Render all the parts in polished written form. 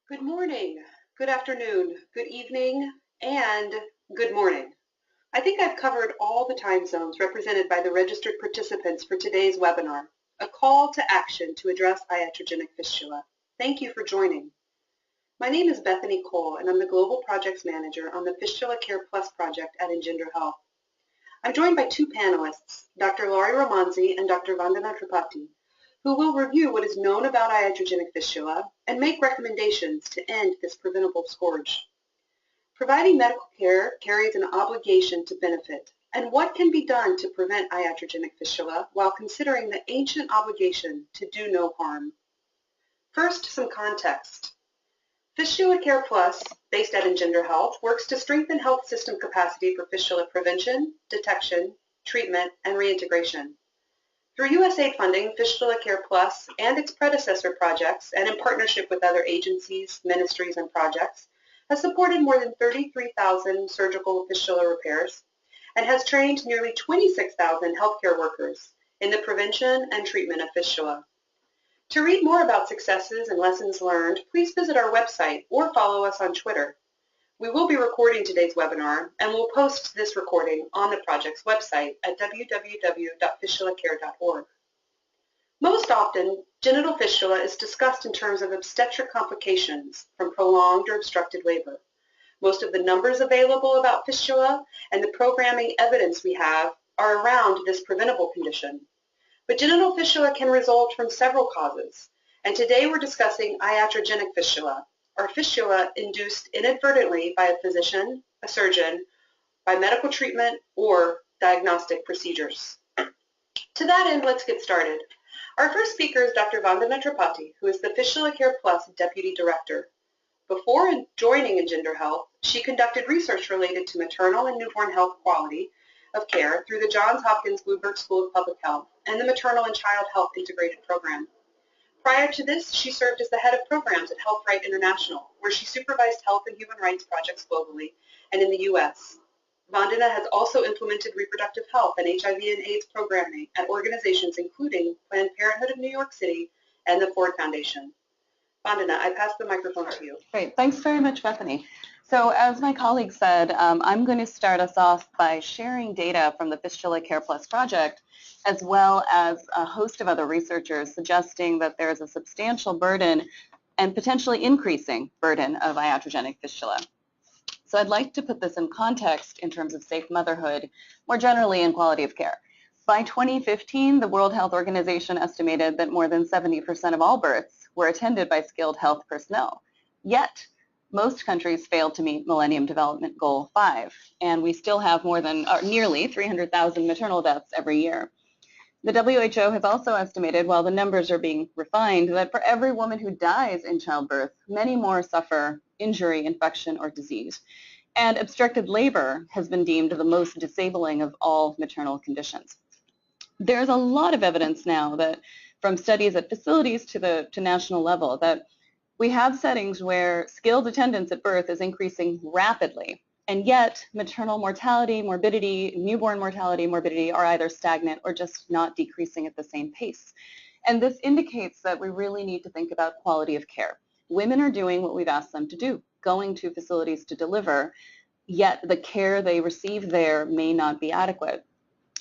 Good morning, good afternoon, good evening, and good morning. I think I've covered all the time zones represented by the registered participants for today's webinar, a call to action to address iatrogenic fistula. Thank you for joining. My name is Bethany Cole, and I'm the Global Projects Manager on the Fistula Care Plus project at EngenderHealth. I'm joined by two panelists, Dr. Lauri Romanzi and Dr. Vandana Tripathi, who will review what is known about iatrogenic fistula and make recommendations to end this preventable scourge. Providing medical care carries an obligation to benefit, and what can be done to prevent iatrogenic fistula while considering the ancient obligation to do no harm? First, some context. Fistula Care Plus, based at EngenderHealth, works to strengthen health system capacity for fistula prevention, detection, treatment, and reintegration. Through USAID funding, Fistula Care Plus and its predecessor projects, and in partnership with other agencies, ministries, and projects, has supported more than 33,000 surgical fistula repairs and has trained nearly 26,000 healthcare workers in the prevention and treatment of fistula. To read more about successes and lessons learned, please visit our website or follow us on Twitter. We will be recording today's webinar, and we'll post this recording on the project's website at www.fistulacare.org. Most often, genital fistula is discussed in terms of obstetric complications from prolonged or obstructed labor. Most of the numbers available about fistula and the programming evidence we have are around this preventable condition. But genital fistula can result from several causes, and today we're discussing iatrogenic fistula, or fistula induced inadvertently by a physician, a surgeon, by medical treatment, or diagnostic procedures. To that end, let's get started. Our first speaker is Dr. Vandana Tripathi, who is the Fistula Care Plus Deputy Director. Before joining EngenderHealth, she conducted research related to maternal and newborn health quality of care through the Johns Hopkins Bloomberg School of Public Health and the Maternal and Child Health Integrated Program. Prior to this, she served as the head of programs at Health Right International, where she supervised health and human rights projects globally and in the U.S. Vandana has also implemented reproductive health and HIV and AIDS programming at organizations including Planned Parenthood of New York City and the Ford Foundation. Vandana, I pass the microphone to you. Great. Thanks very much, Bethany. So as my colleague said, I'm going to start us off by sharing data from the Fistula Care Plus project, as well as a host of other researchers suggesting that there is a substantial burden and potentially increasing burden of iatrogenic fistula. So I'd like to put this in context in terms of safe motherhood, more generally in quality of care. By 2015, the World Health Organization estimated that more than 70% of all births were attended by skilled health personnel. Yet, most countries failed to meet Millennium Development Goal 5, and we still have nearly 300,000 maternal deaths every year. The WHO has also estimated, while the numbers are being refined, that for every woman who dies in childbirth, many more suffer injury, infection, or disease. And obstructed labor has been deemed the most disabling of all maternal conditions. There's a lot of evidence now that, from studies at facilities to national level, that we have settings where skilled attendance at birth is increasing rapidly, and yet maternal mortality, morbidity, newborn mortality, morbidity are either stagnant or just not decreasing at the same pace. And this indicates that we really need to think about quality of care. Women are doing what we've asked them to do, going to facilities to deliver, yet the care they receive there may not be adequate.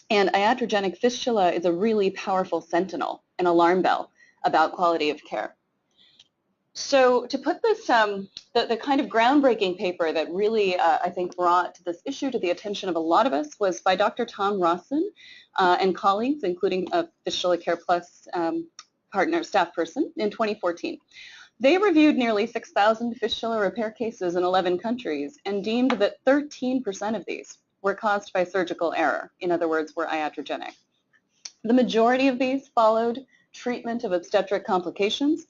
And iatrogenic fistula is a really powerful sentinel, an alarm bell about quality of care. So to put this, the kind of groundbreaking paper that really, I think, brought this issue to the attention of a lot of us was by Dr. Tom Rawson and colleagues, including a Fistula Care Plus staff person in 2014. They reviewed nearly 6,000 fistula repair cases in 11 countries and deemed that 13% of these were caused by surgical error. In other words, were iatrogenic. The majority of these followed treatment of obstetric complications.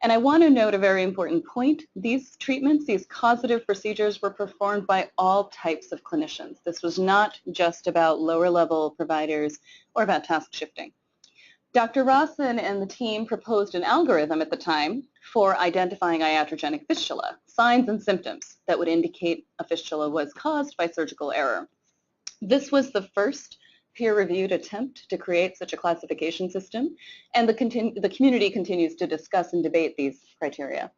And I want to note a very important point. These treatments, these causative procedures were performed by all types of clinicians. This was not just about lower level providers or about task shifting. Dr. Rawson and the team proposed an algorithm at the time for identifying iatrogenic fistula, signs and symptoms that would indicate a fistula was caused by surgical error. This was the first peer-reviewed attempt to create such a classification system, and the community continues to discuss and debate these criteria.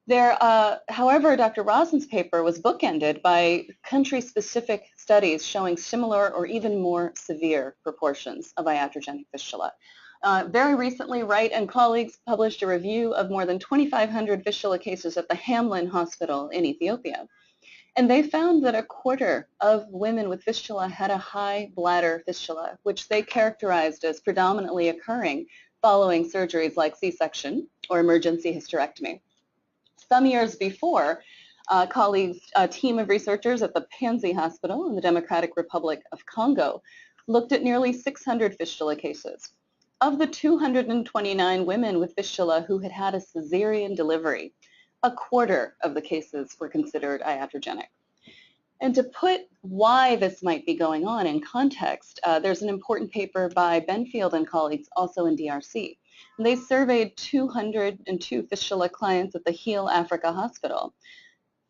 However, Dr. Rosen's paper was bookended by country-specific studies showing similar or even more severe proportions of iatrogenic fistula. Very recently, Wright and colleagues published a review of more than 2,500 fistula cases at the Hamlin Hospital in Ethiopia. And they found that a quarter of women with fistula had a high bladder fistula, which they characterized as predominantly occurring following surgeries like C-section or emergency hysterectomy. Some years before, a team of researchers at the Panzi Hospital in the Democratic Republic of Congo looked at nearly 600 fistula cases. Of the 229 women with fistula who had had a cesarean delivery, a quarter of the cases were considered iatrogenic. And to put why this might be going on in context, there's an important paper by Benfield and colleagues also in DRC. And they surveyed 202 fistula clients at the Heal Africa Hospital.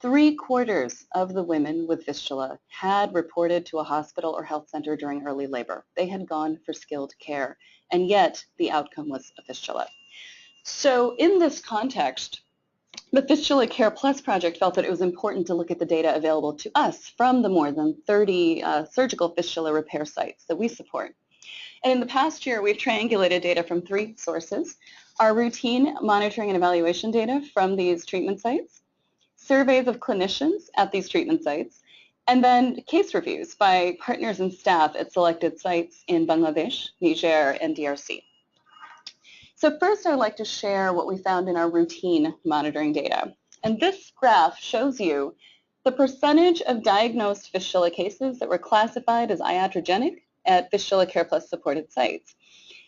3/4 of the women with fistula had reported to a hospital or health center during early labor. They had gone for skilled care, and yet the outcome was a fistula. So in this context, the Fistula Care Plus project felt that it was important to look at the data available to us from the more than 30 surgical fistula repair sites that we support. And in the past year, we've triangulated data from 3 sources: our routine monitoring and evaluation data from these treatment sites, surveys of clinicians at these treatment sites, and then case reviews by partners and staff at selected sites in Bangladesh, Niger, and DRC. So first, I'd like to share what we found in our routine monitoring data. And this graph shows you the percentage of diagnosed fistula cases that were classified as iatrogenic at Fistula Care Plus supported sites.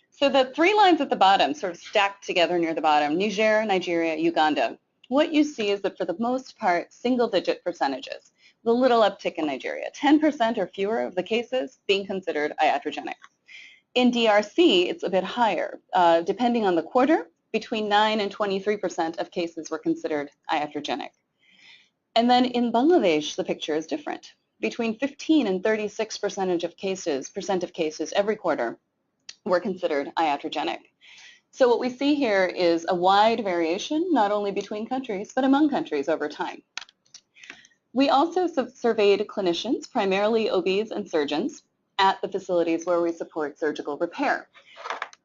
So the 3 lines at the bottom, sort of stacked together near the bottom, Niger, Nigeria, Uganda. What you see is that for the most part, single-digit percentages, with a little uptick in Nigeria, 10% or fewer of the cases being considered iatrogenic. In DRC, it's a bit higher. Depending on the quarter, between 9 and 23% of cases were considered iatrogenic. And then in Bangladesh, the picture is different. Between 15 and 36% of cases every quarter were considered iatrogenic. So what we see here is a wide variation, not only between countries, but among countries over time. We also surveyed clinicians, primarily OBs and surgeons, at the facilities where we support surgical repair.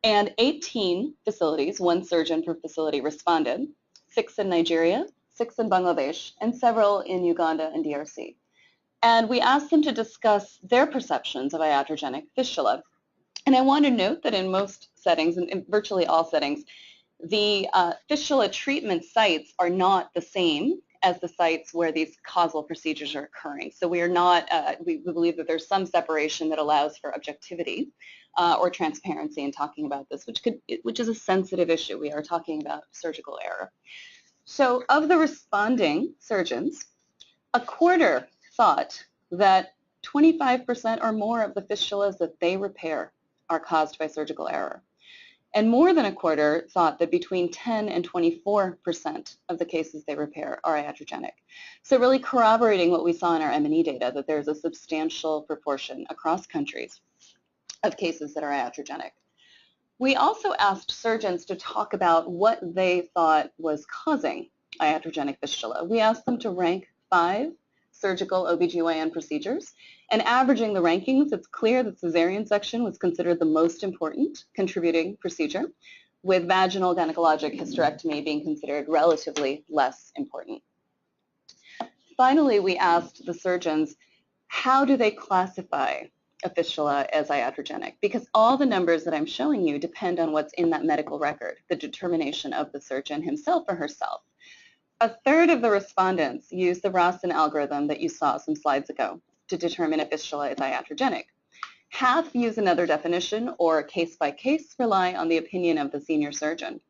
And 18 facilities, 1 surgeon per facility, responded, 6 in Nigeria, 6 in Bangladesh, and several in Uganda and DRC. And we asked them to discuss their perceptions of iatrogenic fistula. And I want to note that in most settings, in virtually all settings, the fistula treatment sites are not the same as the sites where these causal procedures are occurring. So we are not, we believe that there's some separation that allows for objectivity or transparency in talking about this, which is a sensitive issue. We are talking about surgical error. So of the responding surgeons, a quarter thought that 25% or more of the fistulas that they repair are caused by surgical error. And more than a quarter thought that between 10 and 24% of the cases they repair are iatrogenic. So really corroborating what we saw in our M&E data, that there's a substantial proportion across countries of cases that are iatrogenic. We also asked surgeons to talk about what they thought was causing iatrogenic fistula. We asked them to rank 5 surgical OBGYN procedures, and averaging the rankings, it's clear that cesarean section was considered the most important contributing procedure, with vaginal gynecologic hysterectomy being considered relatively less important. Finally, we asked the surgeons, how do they classify a fistula as iatrogenic? Because all the numbers that I'm showing you depend on what's in that medical record, the determination of the surgeon himself or herself. A third of the respondents used the Rosen algorithm that you saw some slides ago to determine if fistula is iatrogenic. Half use another definition or case by case rely on the opinion of the senior surgeon.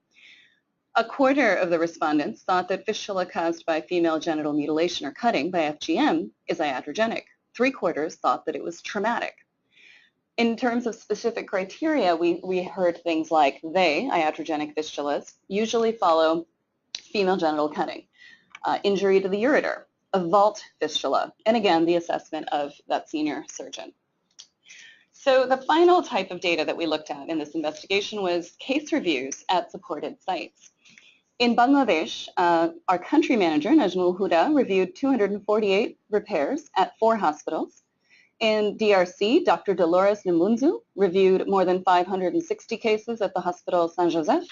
A quarter of the respondents thought that fistula caused by female genital mutilation or cutting by FGM is iatrogenic. 3/4 thought that it was traumatic. In terms of specific criteria, we heard things like iatrogenic fistulas usually follow female genital cutting, injury to the ureter, a vault fistula, and again, the assessment of that senior surgeon. So the final type of data that we looked at in this investigation was case reviews at supported sites. In Bangladesh, our country manager, Najmul Huda, reviewed 248 repairs at 4 hospitals. In DRC, Dr. Dolores Nimunzu reviewed more than 560 cases at the hospital Saint Joseph.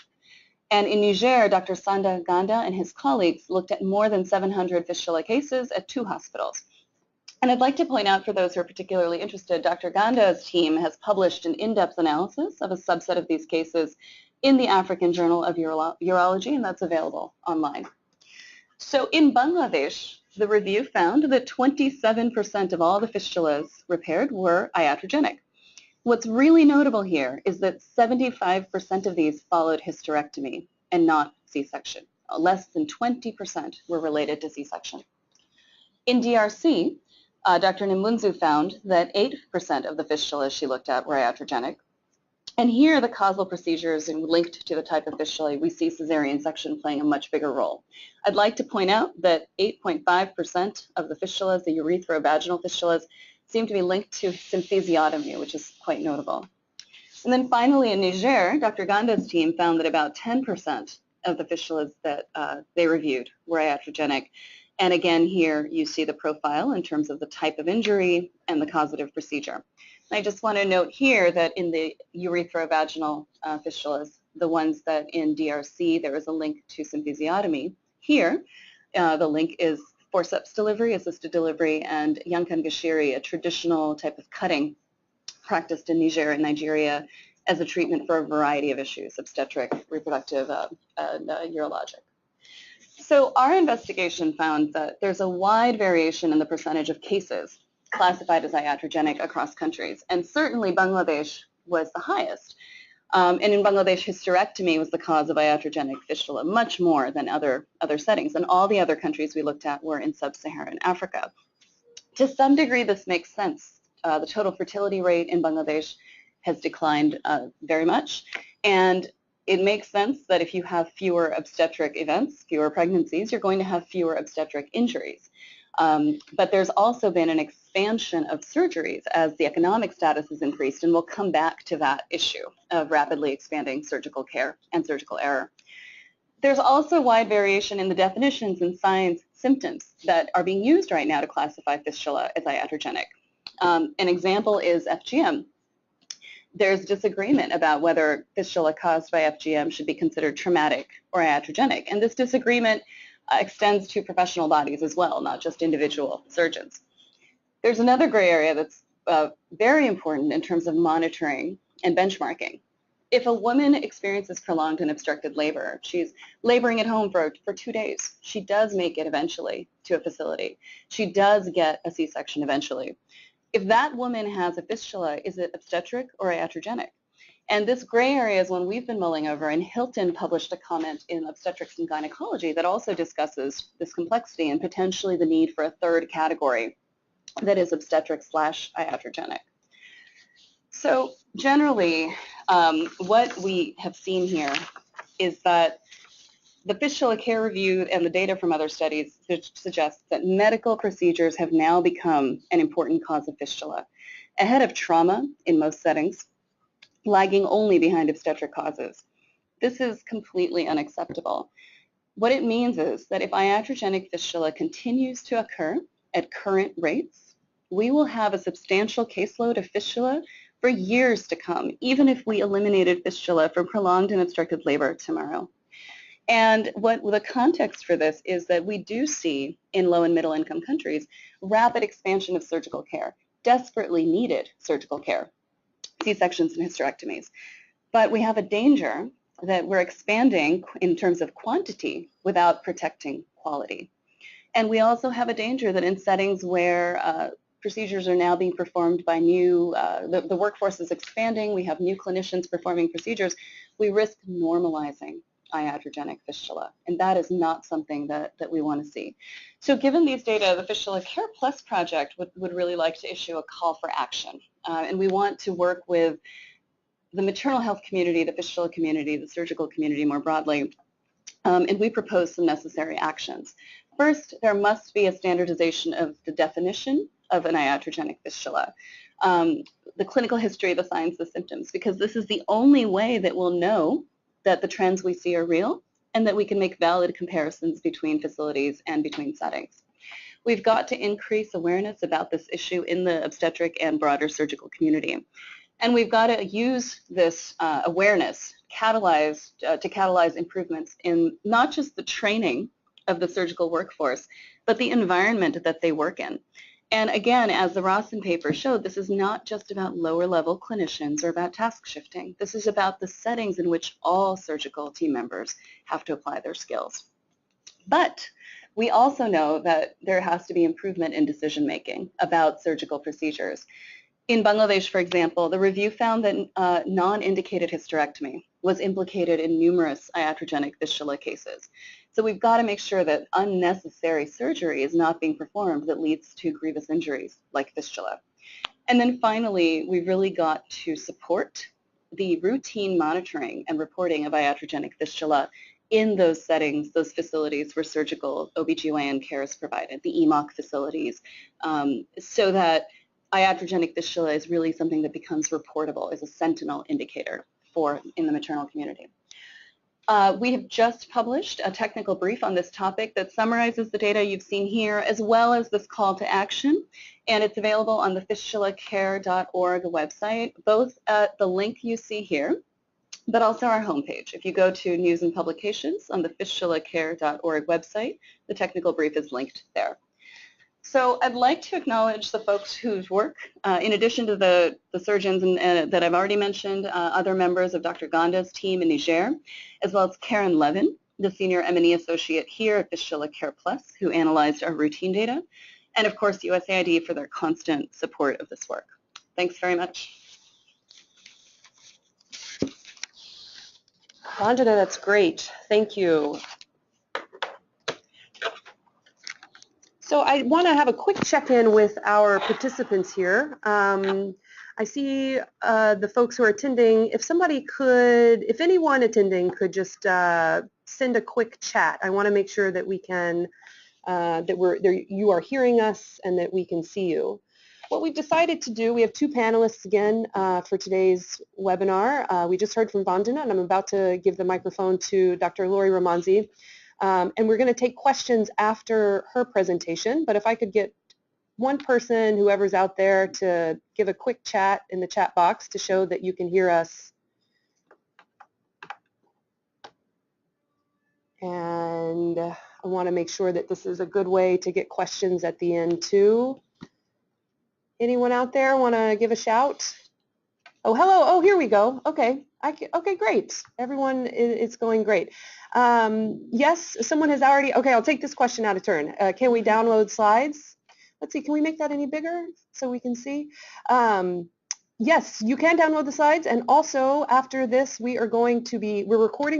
And in Niger, Dr. Sanda Ganda and his colleagues looked at more than 700 fistula cases at 2 hospitals. And I'd like to point out, for those who are particularly interested, Dr. Ganda's team has published an in-depth analysis of a subset of these cases in the African Journal of Urology, and that's available online. So in Bangladesh, the review found that 27% of all the fistulas repaired were iatrogenic. What's really notable here is that 75% of these followed hysterectomy and not C-section. Less than 20% were related to C-section. In DRC, Dr. Nimunzu found that 8% of the fistulas she looked at were iatrogenic. And here, the causal procedures and linked to the type of fistula, we see cesarean section playing a much bigger role. I'd like to point out that 8.5% of the fistulas, the urethrovaginal fistulas, seem to be linked to symphysiotomy, which is quite notable. And then finally, in Niger, Dr. Ganda's team found that about 10% of the fistulas that they reviewed were iatrogenic. And again, here you see the profile in terms of the type of injury and the causative procedure. I just want to note here that in the urethrovaginal fistulas, the ones that in DRC, there is a link to symphysiotomy. Here, the link is forceps delivery, assisted delivery, and yankan gashiri, a traditional type of cutting practiced in Niger and Nigeria as a treatment for a variety of issues, obstetric, reproductive, and urologic. So our investigation found that there's a wide variation in the percentage of cases classified as iatrogenic across countries, and certainly Bangladesh was the highest. And in Bangladesh, hysterectomy was the cause of iatrogenic fistula, much more than other settings, and all the other countries we looked at were in sub-Saharan Africa. To some degree, this makes sense. The total fertility rate in Bangladesh has declined very much, and it makes sense that if you have fewer obstetric events, fewer pregnancies, you're going to have fewer obstetric injuries. But there's also been an expansion of surgeries as the economic status has increased, and we'll come back to that issue of rapidly expanding surgical care and surgical error. There's also wide variation in the definitions and signs, symptoms that are being used right now to classify fistula as iatrogenic. An example is FGM. There's disagreement about whether fistula caused by FGM should be considered traumatic or iatrogenic, and this disagreement extends to professional bodies as well, not just individual surgeons. There's another gray area that's very important in terms of monitoring and benchmarking. If a woman experiences prolonged and obstructed labor, she's laboring at home for 2 days, she does make it eventually to a facility. She does get a C-section eventually. If that woman has a fistula, is it obstetric or iatrogenic? And this gray area is one we've been mulling over, and Hilton published a comment in Obstetrics and Gynecology that also discusses this complexity and potentially the need for a third category that is obstetric/iatrogenic. So generally, what we have seen here is that the Fistula Care Review and the data from other studies suggests that medical procedures have now become an important cause of fistula, ahead of trauma in most settings, lagging only behind obstetric causes. This is completely unacceptable. What it means is that if iatrogenic fistula continues to occur at current rates, we will have a substantial caseload of fistula for years to come, even if we eliminated fistula for prolonged and obstructed labor tomorrow. And what the context for this is that we do see in low and middle income countries rapid expansion of surgical care, desperately needed surgical care, C-sections and hysterectomies. But we have a danger that we're expanding in terms of quantity without protecting quality. And we also have a danger that in settings where procedures are now being performed by the workforce is expanding, we have new clinicians performing procedures, we risk normalizing iatrogenic fistula, and that is not something that we want to see. So given these data, the Fistula Care Plus project would really like to issue a call for action, and we want to work with the maternal health community, the fistula community, the surgical community more broadly, and we propose some necessary actions. First, there must be a standardization of the definition of an iatrogenic fistula, the clinical history, the signs, the symptoms, because this is the only way that we'll know that the trends we see are real and that we can make valid comparisons between facilities and between settings. We've got to increase awareness about this issue in the obstetric and broader surgical community. And we've got to use this awareness to catalyze improvements in not just the training of the surgical workforce, but the environment that they work in. And again, as the Rawson paper showed, this is not just about lower-level clinicians or about task shifting. This is about the settings in which all surgical team members have to apply their skills. But we also know that there has to be improvement in decision-making about surgical procedures. In Bangladesh, for example, the review found that non-indicated hysterectomy was implicated in numerous iatrogenic fistula cases. So we've got to make sure that unnecessary surgery is not being performed that leads to grievous injuries like fistula. And then finally, we've really got to support the routine monitoring and reporting of iatrogenic fistula in those settings, those facilities where surgical OBGYN care is provided, the EMOC facilities, so that iatrogenic fistula is really something that becomes reportable as a sentinel indicator in the maternal community. We have just published a technical brief on this topic that summarizes the data you've seen here, as well as this call to action, and it's available on the fistulacare.org website, both at the link you see here, but also our homepage. If you go to News and Publications on the fistulacare.org website, the technical brief is linked there. So I'd like to acknowledge the folks whose work, in addition to the surgeons that I've already mentioned, other members of Dr. Ganda's team in Niger, as well as Karen Levin, the Senior M&E Associate here at Fistula Care Plus, who analyzed our routine data, and of course USAID for their constant support of this work. Thanks very much. Vandana, that's great. Thank you. So I want to have a quick check-in with our participants here. I see the folks who are attending. If anyone attending could just send a quick chat. I want to make sure that we can, you are hearing us and that we can see you. What we've decided to do, we have two panelists again for today's webinar. We just heard from Vandana, and I'm about to give the microphone to Dr. Lauri Romanzi. And we're going to take questions after her presentation, but if I could get one person, whoever's out there, to give a quick chat in the chat box to show that you can hear us. And I want to make sure that this is a good way to get questions at the end too. Anyone out there want to give a shout? Oh, hello. Oh, here we go. Okay. Okay, great. Everyone, it's going great. Yes, someone has already, okay, I'll take this question out of turn. Can we download slides? Let's see, can we make that any bigger so we can see? Yes, you can download the slides, and also after this we're recording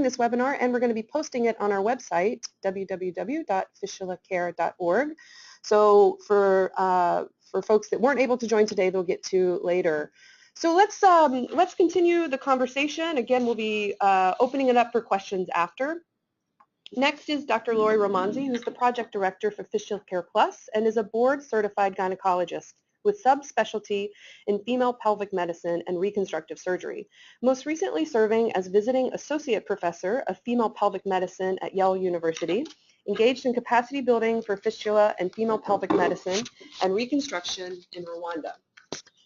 this webinar and we're going to be posting it on our website, www.fistulacare.org. So for folks that weren't able to join today, they'll get to later. So let's continue the conversation. Again, we'll be opening it up for questions after. Next is Dr. Lauri Romanzi, who's the project director for Fistula Care Plus and is a board-certified gynecologist with subspecialty in female pelvic medicine and reconstructive surgery, most recently serving as visiting associate professor of female pelvic medicine at Yale University, engaged in capacity building for fistula and female pelvic medicine and reconstruction in Rwanda.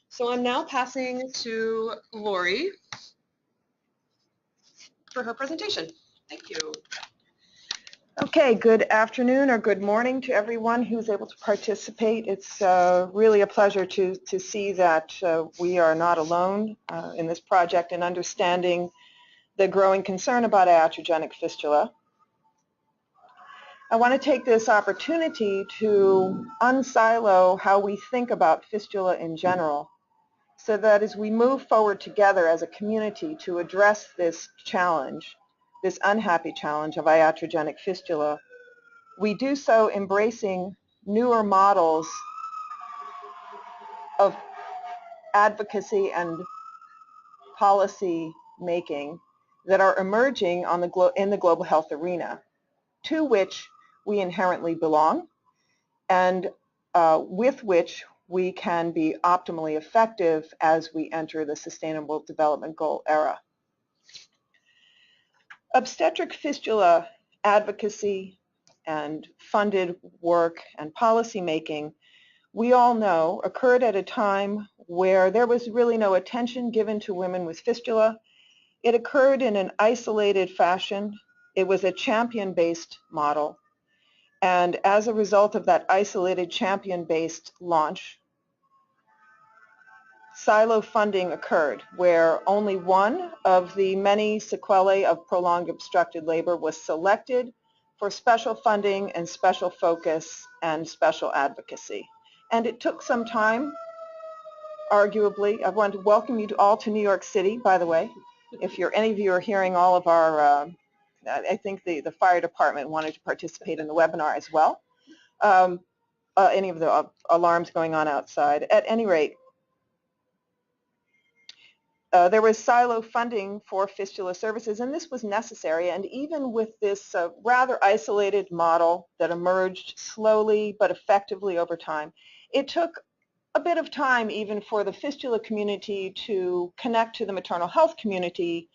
So I'm now passing to Lauri for her presentation. Thank you. Okay, good afternoon or good morning to everyone who's able to participate. It's really a pleasure to see that we are not alone in this project in understanding the growing concern about iatrogenic fistula. I want to take this opportunity to unsilo how we think about fistula in general, so that as we move forward together as a community to address this challenge, this unhappy challenge of iatrogenic fistula, we do so embracing newer models of advocacy and policy making that are emerging in the global health arena, to which we inherently belong and with which we can be optimally effective as we enter the Sustainable Development Goal era. Obstetric fistula advocacy and funded work and policy making, we all know occurred at a time where there was really no attention given to women with fistula. It occurred in an isolated fashion. It was a champion-based model. And as a result of that isolated champion-based launch, silo funding occurred, where only one of the many sequelae of prolonged obstructed labor was selected for special funding and special focus and special advocacy. And it took some time, arguably. I want to welcome you all to New York City, by the way. If any of you are hearing all of our, I think the fire department wanted to participate in the webinar as well. Any of the alarms going on outside. At any rate, there was silo funding for fistula services, and this was necessary. And even with this rather isolated model that emerged slowly but effectively over time, it took a bit of time even for the fistula community to connect to the maternal health community,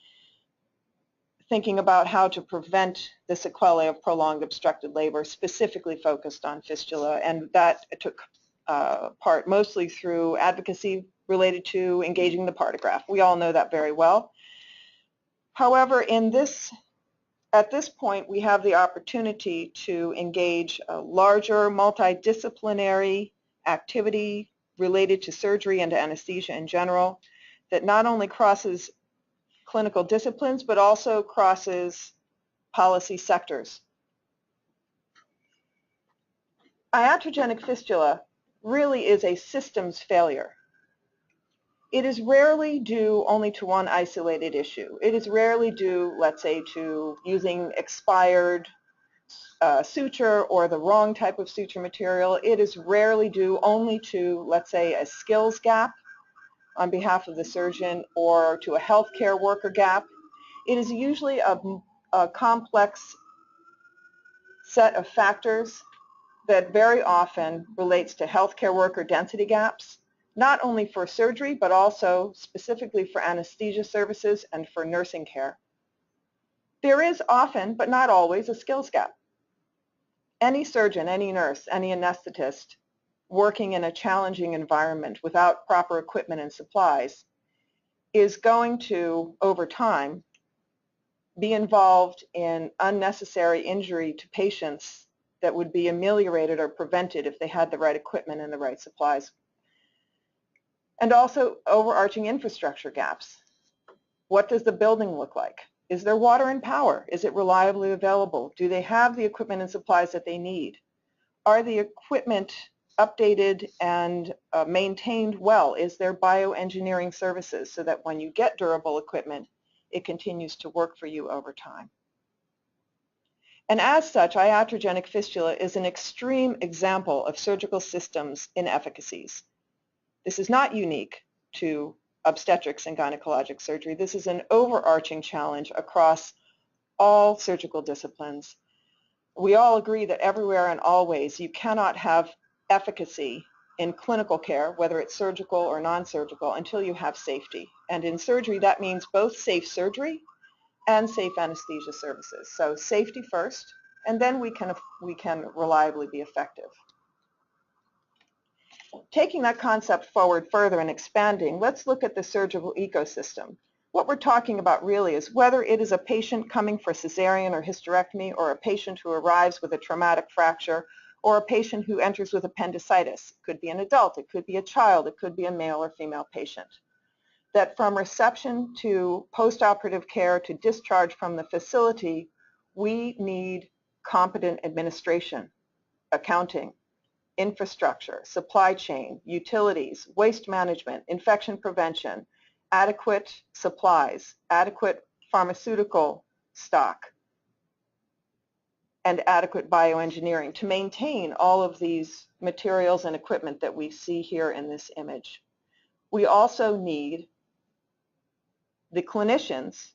thinking about how to prevent the sequelae of prolonged obstructed labor, specifically focused on fistula. And that took part mostly through advocacy related to engaging the partograph. We all know that very well. However, at this point, we have the opportunity to engage a larger multidisciplinary activity related to surgery and to anesthesia in general that not only crosses clinical disciplines, but also crosses policy sectors. Iatrogenic fistula really is a systems failure. It is rarely due only to one isolated issue. It is rarely due, let's say, to using expired suture or the wrong type of suture material. It is rarely due only to, let's say, a skills gap on behalf of the surgeon or to a healthcare worker gap. It is usually a complex set of factors that very often relates to healthcare worker density gaps, not only for surgery, but also specifically for anesthesia services and for nursing care. There is often, but not always, a skills gap. Any surgeon, any nurse, any anesthetist working in a challenging environment without proper equipment and supplies is going to, over time, be involved in unnecessary injury to patients that would be ameliorated or prevented if they had the right equipment and the right supplies. And also overarching infrastructure gaps. What does the building look like? Is there water and power? Is it reliably available? Do they have the equipment and supplies that they need? Are the equipment updated and maintained well? Is there bioengineering services so that when you get durable equipment, it continues to work for you over time? And as such, iatrogenic fistula is an extreme example of surgical systems inefficacies. This is not unique to obstetrics and gynecologic surgery. This is an overarching challenge across all surgical disciplines. We all agree that everywhere and always you cannot have efficacy in clinical care, whether it's surgical or non-surgical, until you have safety. And in surgery, that means both safe surgery and safe anesthesia services. So safety first, and then we can reliably be effective. Taking that concept forward further and expanding, let's look at the surgical ecosystem. What we're talking about really is whether it is a patient coming for cesarean or hysterectomy, or a patient who arrives with a traumatic fracture, or a patient who enters with appendicitis. It could be an adult, it could be a child, it could be a male or female patient. That from reception to postoperative care to discharge from the facility, we need competent administration, accounting, infrastructure, supply chain, utilities, waste management, infection prevention, adequate supplies, adequate pharmaceutical stock, and adequate bioengineering to maintain all of these materials and equipment that we see here in this image. We also need the clinicians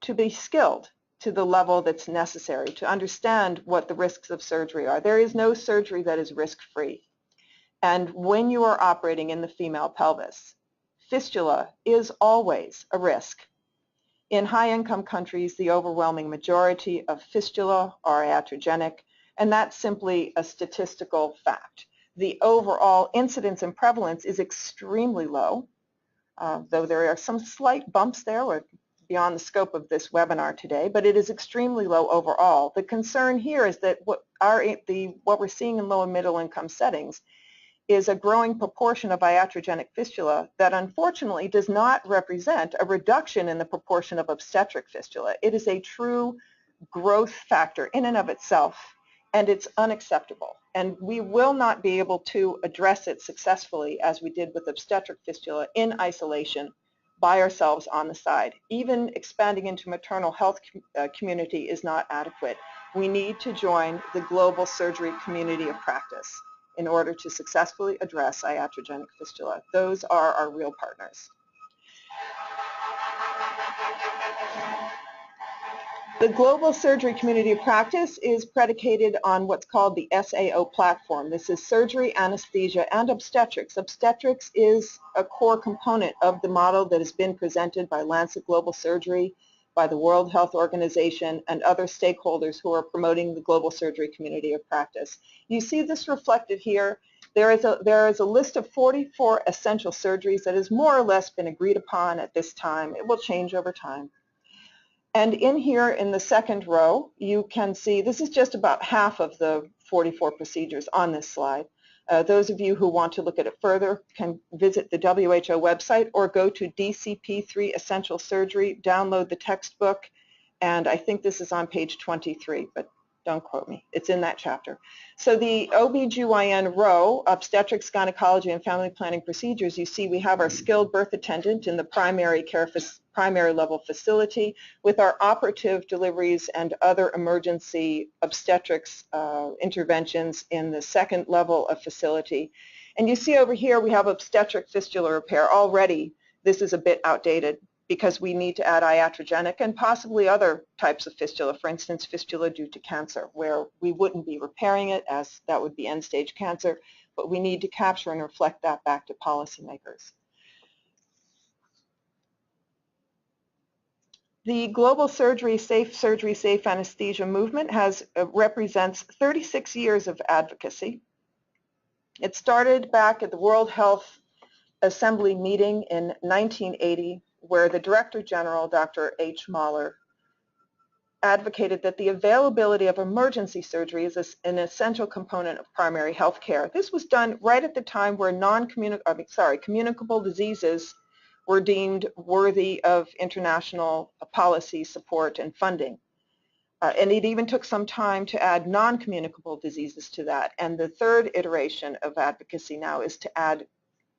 to be skilled to the level that's necessary to understand what the risks of surgery are. There is no surgery that is risk-free. And when you are operating in the female pelvis, fistula is always a risk. In high-income countries, the overwhelming majority of fistula are iatrogenic, and that's simply a statistical fact. The overall incidence and prevalence is extremely low, though there are some slight bumps there beyond the scope of this webinar today, but it is extremely low overall. The concern here is that what we're seeing in low and middle income settings is a growing proportion of iatrogenic fistula that unfortunately does not represent a reduction in the proportion of obstetric fistula. It is a true growth factor in and of itself, and it's unacceptable. And we will not be able to address it successfully as we did with obstetric fistula in isolation by ourselves on the side. Even expanding into maternal health community is not adequate. We need to join the global surgery community of practice in order to successfully address iatrogenic fistula. Those are our real partners. The global surgery community of practice is predicated on what's called the SAO platform. This is surgery, anesthesia, and obstetrics. Obstetrics is a core component of the model that has been presented by Lancet Global Surgery, by the World Health Organization, and other stakeholders who are promoting the global surgery community of practice. You see this reflected here. There is a list of 44 essential surgeries that has more or less been agreed upon at this time. It will change over time. And in here in the second row, you can see this is just about half of the 44 procedures on this slide. Those of you who want to look at it further can visit the WHO website or go to DCP3 Essential Surgery, download the textbook, and I think this is on page 23, but don't quote me. It's in that chapter. So the OBGYN row, obstetrics, gynecology, and family planning procedures, you see we have our skilled birth attendant in the primary level facility with our operative deliveries and other emergency obstetrics interventions in the second level of facility. And you see over here we have obstetric fistula repair. Already this is a bit outdated because we need to add iatrogenic and possibly other types of fistula, for instance, fistula due to cancer, where we wouldn't be repairing it as that would be end-stage cancer, but we need to capture and reflect that back to policymakers. The global surgery, safe anesthesia movement represents 36 years of advocacy. It started back at the World Health Assembly meeting in 1980, where the Director General, Dr. H. Mahler, advocated that the availability of emergency surgery is an essential component of primary health care. This was done right at the time where communicable diseases were deemed worthy of international policy support and funding. And it even took some time to add non-communicable diseases to that. And the third iteration of advocacy now is to add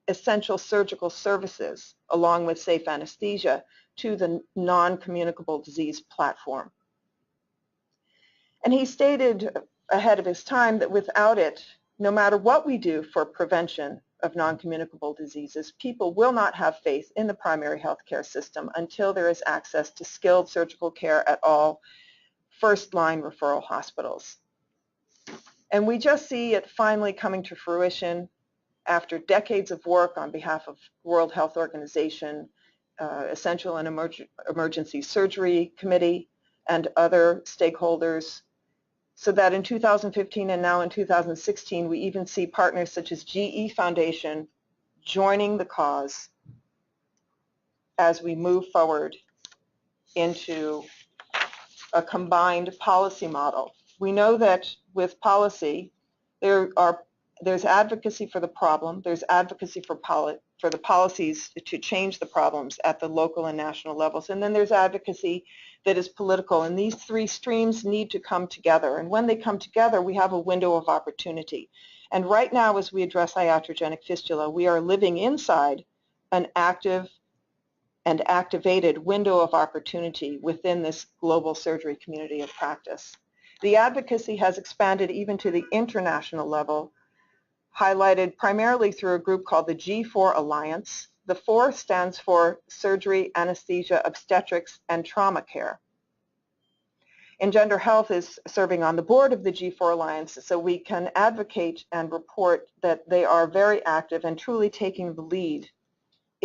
essential surgical services along with safe anesthesia to the non-communicable disease platform. And he stated ahead of his time that without it, no matter what we do for prevention of non-communicable diseases, people will not have faith in the primary health care system until there is access to skilled surgical care at all first-line referral hospitals. And we just see it finally coming to fruition after decades of work on behalf of World Health Organization, Essential and Emergency Surgery Committee, and other stakeholders, so that in 2015 and now in 2016, we even see partners such as GE Foundation joining the cause as we move forward into a combined policy model. We know that with policy, there's advocacy for the problem, there's advocacy for the policies to change the problems at the local and national levels, and then there's advocacy that is political, and these three streams need to come together. And when they come together, we have a window of opportunity. And right now, as we address iatrogenic fistula, we are living inside an active and activated window of opportunity within this global surgery community of practice. The advocacy has expanded even to the international level, highlighted primarily through a group called the G4 Alliance. The 4 stands for Surgery, Anesthesia, Obstetrics, and Trauma Care. EngenderHealth is serving on the board of the G4 Alliance, so we can advocate and report that they are very active and truly taking the lead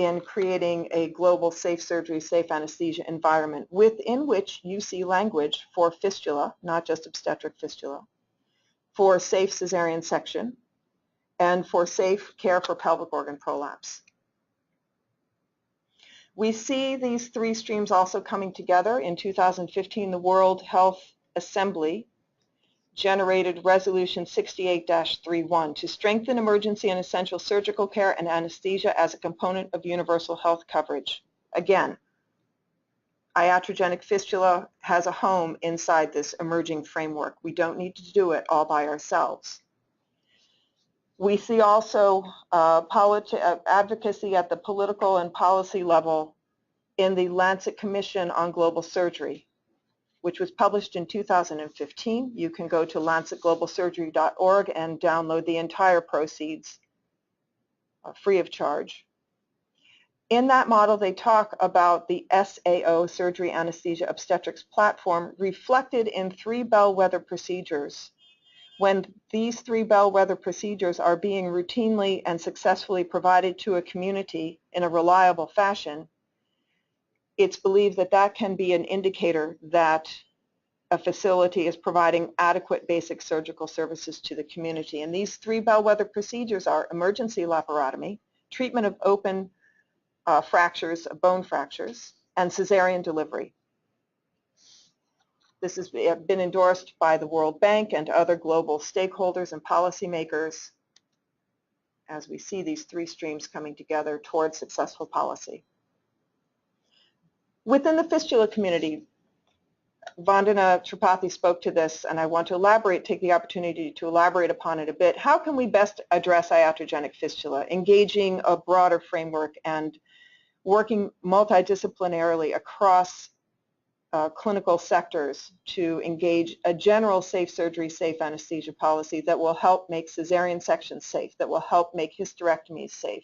in creating a global safe surgery, safe anesthesia environment within which you see language for fistula, not just obstetric fistula, for safe cesarean section, and for safe care for pelvic organ prolapse. We see these three streams also coming together. In 2015, the World Health Assembly generated Resolution 68-31 to strengthen emergency and essential surgical care and anesthesia as a component of universal health coverage. Again, iatrogenic fistula has a home inside this emerging framework. We don't need to do it all by ourselves. We see also advocacy at the political and policy level in the Lancet Commission on Global Surgery, which was published in 2015. You can go to lancetglobalsurgery.org and download the entire proceeds free of charge. In that model, they talk about the SAO, Surgery, Anesthesia, Obstetrics platform, reflected in 3 bellwether procedures. When these 3 bellwether procedures are being routinely and successfully provided to a community in a reliable fashion, it's believed that that can be an indicator that a facility is providing adequate basic surgical services to the community. And these 3 bellwether procedures are emergency laparotomy, treatment of open fractures, bone fractures, and cesarean delivery. This has been endorsed by the World Bank and other global stakeholders and policymakers as we see these 3 streams coming together towards successful policy. Within the fistula community, Vandana Tripathi spoke to this, and I want to take the opportunity to elaborate upon it a bit. How can we best address iatrogenic fistula, engaging a broader framework and working multidisciplinarily across clinical sectors to engage a general safe surgery, safe anesthesia policy that will help make cesarean sections safe, that will help make hysterectomies safe?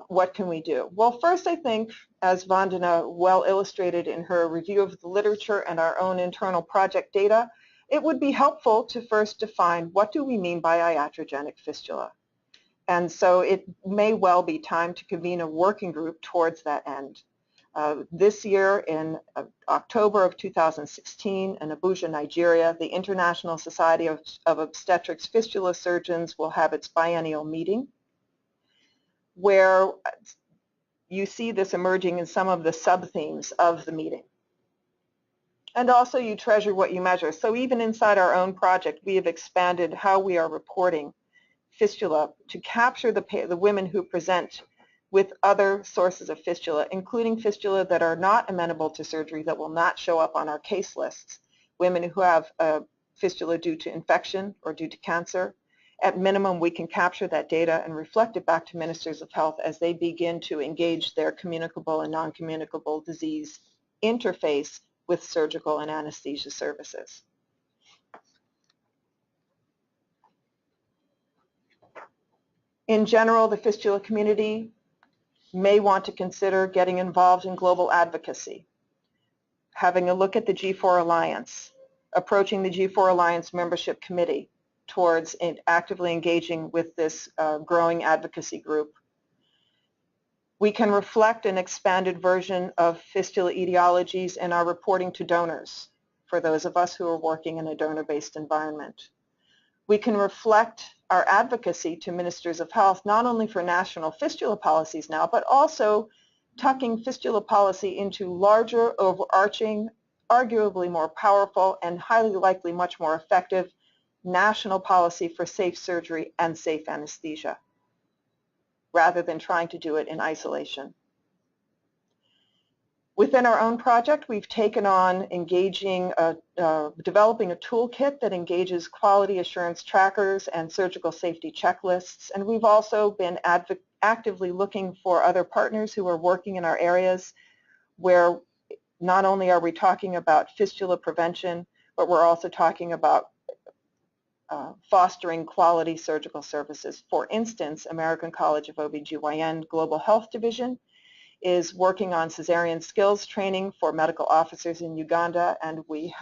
What can we do? Well, first, I think, as Vandana well illustrated in her review of the literature and our own internal project data, it would be helpful to first define what do we mean by iatrogenic fistula. And so it may well be time to convene a working group towards that end. This year, in October of 2016, in Abuja, Nigeria, the International Society of Obstetrics Fistula Surgeons will have its biennial meeting, where you see this emerging in some of the sub-themes of the meeting. And also, you treasure what you measure. So even inside our own project, we have expanded how we are reporting fistula to capture the women who present with other sources of fistula, including fistula that are not amenable to surgery, that will not show up on our case lists, women who have fistula due to infection or due to cancer. At minimum, we can capture that data and reflect it back to ministers of health as they begin to engage their communicable and non-communicable disease interface with surgical and anesthesia services. In general, the fistula community may want to consider getting involved in global advocacy, having a look at the G4 Alliance, approaching the G4 Alliance membership committee towards actively engaging with this growing advocacy group. We can reflect an expanded version of fistula etiologies in our reporting to donors, for those of us who are working in a donor-based environment. We can reflect our advocacy to ministers of health, not only for national fistula policies now, but also tucking fistula policy into larger, overarching, arguably more powerful, and highly likely much more effective national policy for safe surgery and safe anesthesia, rather than trying to do it in isolation. Within our own project, we've taken on developing a toolkit that engages quality assurance trackers and surgical safety checklists, and we've also been actively looking for other partners who are working in our areas where not only are we talking about fistula prevention, but we're also talking about fostering quality surgical services. For instance, American College of OBGYN Global Health Division is working on cesarean skills training for medical officers in Uganda, and we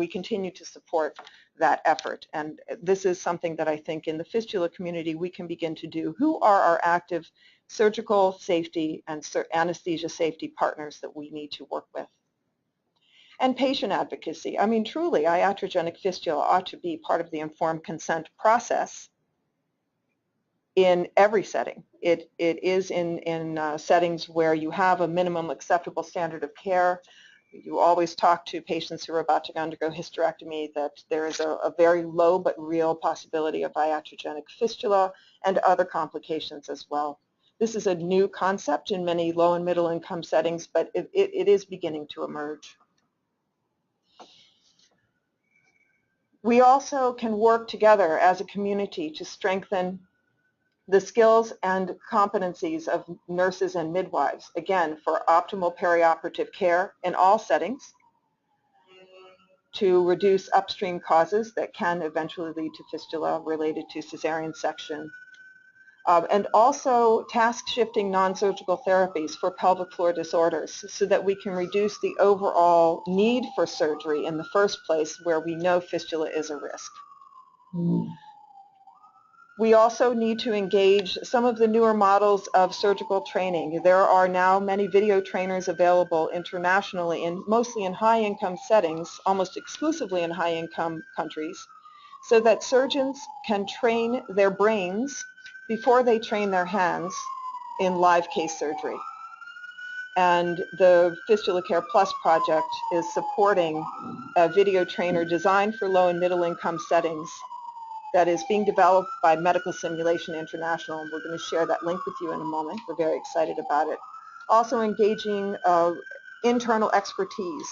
continue to support that effort. And this is something that I think in the fistula community we can begin to do. Who are our active surgical safety and anesthesia safety partners that we need to work with? And patient advocacy. I mean, truly, iatrogenic fistula ought to be part of the informed consent process in every setting. It is in settings where you have a minimum acceptable standard of care. You always talk to patients who are about to undergo hysterectomy that there is a very low but real possibility of iatrogenic fistula and other complications as well. This is a new concept in many low and middle income settings, but it is beginning to emerge. We also can work together as a community to strengthen the skills and competencies of nurses and midwives, again, for optimal perioperative care in all settings, to reduce upstream causes that can eventually lead to fistula related to cesarean section, and also task-shifting non-surgical therapies for pelvic floor disorders so that we can reduce the overall need for surgery in the first place where we know fistula is a risk. We also need to engage some of the newer models of surgical training. There are now many video trainers available internationally, mostly in high-income settings, almost exclusively in high-income countries, so that surgeons can train their brains before they train their hands in live case surgery. And the Fistula Care Plus project is supporting a video trainer designed for low and middle income settings that is being developed by Medical Simulation International, and we're going to share that link with you in a moment. We're very excited about it. Also engaging internal expertise.